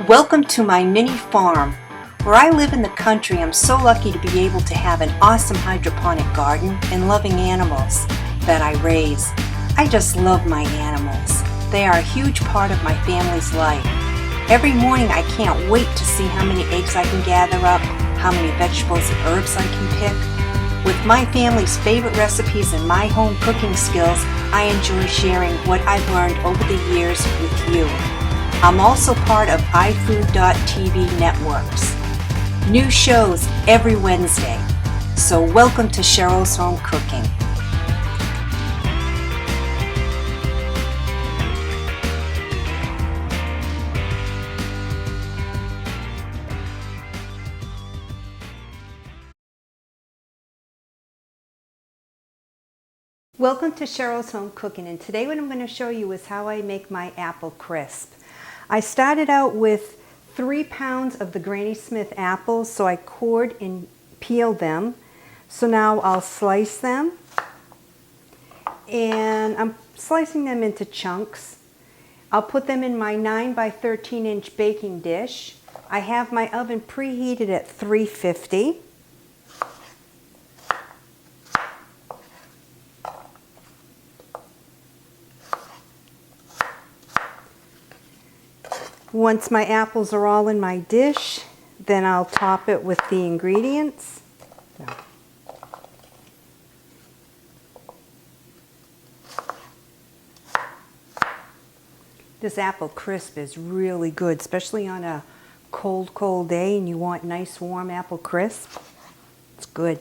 Welcome to my mini farm. Where I live in the country, I'm so lucky to be able to have an awesome hydroponic garden and loving animals that I raise. I just love my animals. They are a huge part of my family's life. Every morning I can't wait to see how many eggs I can gather up, how many vegetables and herbs I can pick. With my family's favorite recipes and my home cooking skills, I enjoy sharing what I've learned over the years with you. I'm also part of iFood.tv networks. New shows every Wednesday. So welcome to Cheryl's Home Cooking. Welcome to Cheryl's Home Cooking, and today what I'm going to show you is how I make my apple crisp. I started out with 3 pounds of the Granny Smith apples, so I cored and peeled them. So now I'll slice them, and I'm slicing them into chunks. I'll put them in my 9 by 13 inch baking dish. I have my oven preheated at 350. Once my apples are all in my dish, then I'll top it with the ingredients. This apple crisp is really good, especially on a cold day and you want nice warm apple crisp. It's good.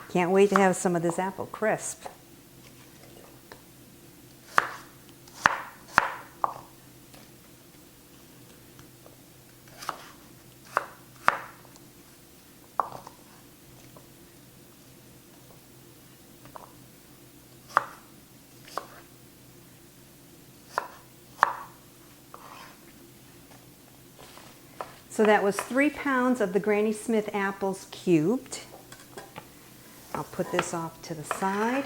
Can't wait to have some of this apple crisp. So that was 3 pounds of the Granny Smith apples cubed. I'll put this off to the side.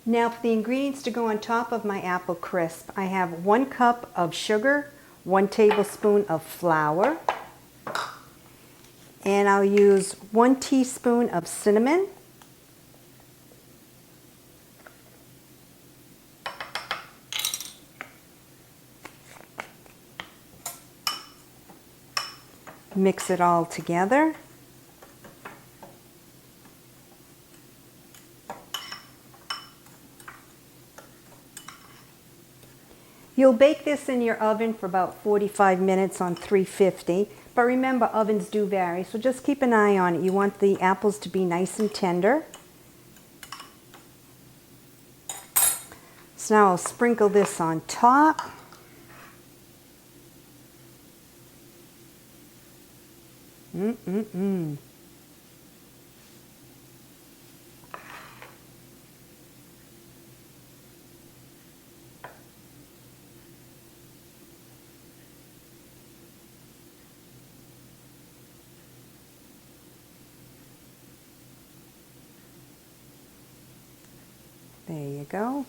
Now for the ingredients to go on top of my apple crisp, I have 1 cup of sugar, 1 tablespoon of flour, and I'll use 1 teaspoon of cinnamon, mix it all together. You'll bake this in your oven for about 45 minutes on 350, but remember ovens do vary, so just keep an eye on it. You want the apples to be nice and tender. So now I'll sprinkle this on top. There you go.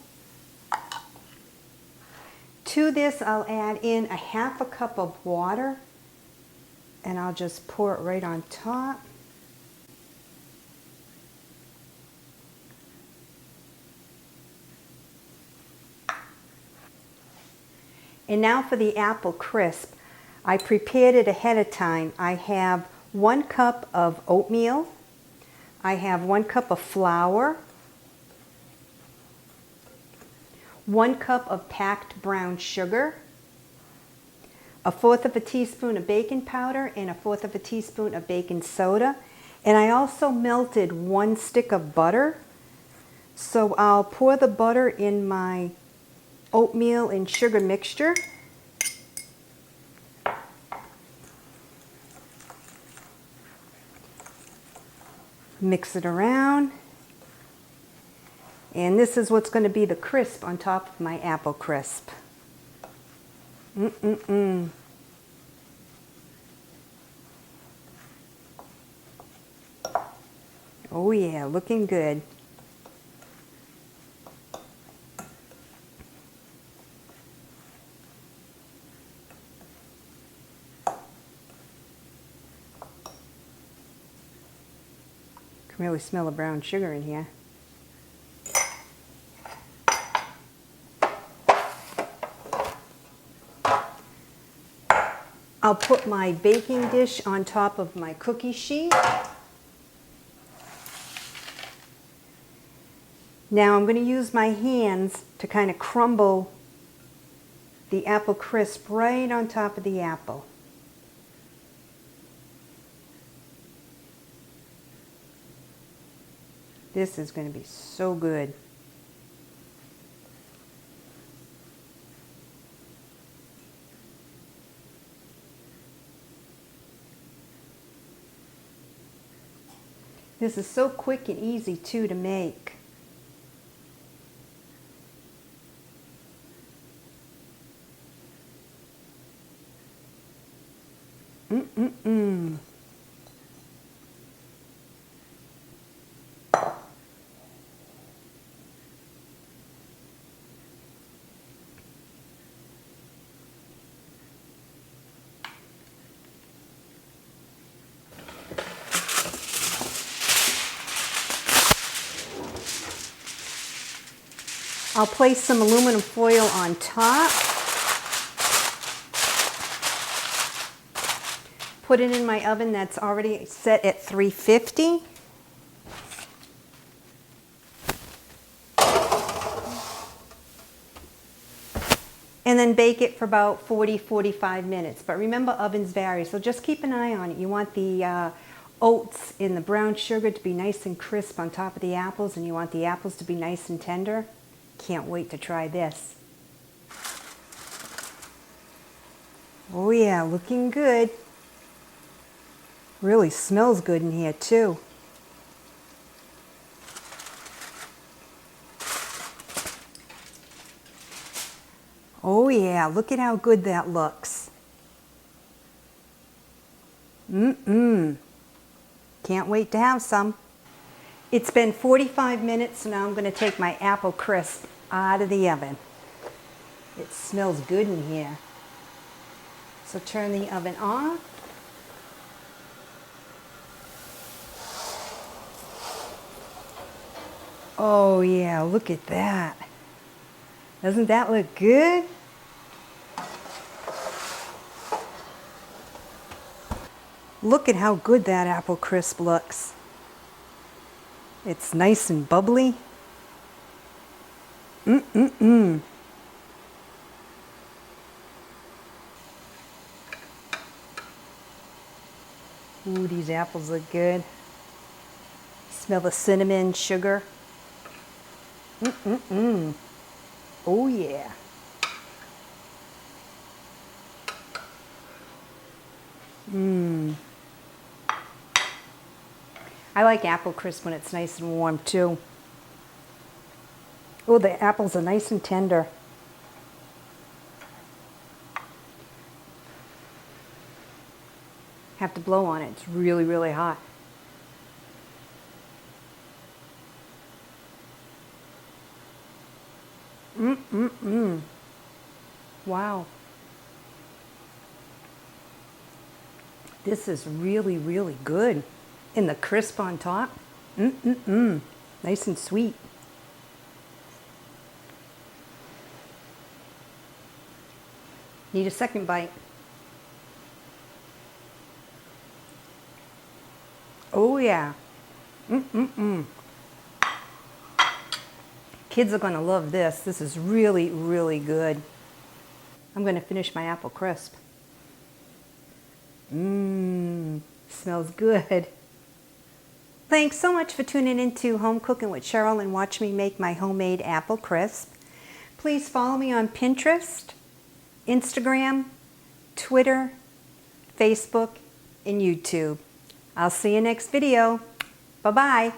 To this, I'll add in a 1/2 cup of water, and I'll just pour it right on top. And now for the apple crisp. I prepared it ahead of time. I have 1 cup of oatmeal. I have 1 cup of flour, 1 cup of packed brown sugar, 1/4 of a teaspoon of baking powder, and 1/4 of a teaspoon of baking soda. And I also melted 1 stick of butter. So I'll pour the butter in my oatmeal and sugar mixture. Mix it around. And this is what's going to be the crisp on top of my apple crisp. Oh yeah, looking good. Really smell the brown sugar in here. I'll put my baking dish on top of my cookie sheet. Now I'm going to use my hands to kind of crumble the apple crisp right on top of the apple. This is going to be so good. This is so quick and easy too to make. Mm-mm-mm. I'll place some aluminum foil on top. Put it in my oven that's already set at 350. And then bake it for about 40-45 minutes. But remember, ovens vary, so just keep an eye on it. You want the oats in the brown sugar to be nice and crisp on top of the apples, and you want the apples to be nice and tender. Can't wait to try this. Oh yeah, looking good. Really smells good in here too. Oh yeah, look at how good that looks. Mm-mm. Can't wait to have some. It's been 45 minutes, so now I'm going to take my apple crisp out of the oven. It smells good in here. So turn the oven off. Oh yeah, look at that. Doesn't that look good? Look at how good that apple crisp looks. It's nice and bubbly. Mm-mm-mm. Ooh, these apples look good. Smell the cinnamon, sugar. Mm-mm-mm. Oh yeah. Mmm. I like apple crisp when it's nice and warm too. Oh, the apples are nice and tender. Have to blow on it. It's really, really hot. Mm-mm-mm. Wow. This is really, really good. And the crisp on top. Mm-mm-mm. Nice and sweet. Need a second bite. Oh yeah. Mm-mm-mm. Kids are going to love this. This is really, really good. I'm going to finish my apple crisp. Mmm. Smells good. Thanks so much for tuning into Home Cooking with Cheryl and watch me make my homemade apple crisp. Please follow me on Pinterest, Instagram, Twitter, Facebook, and YouTube. I'll see you next video. Bye-bye.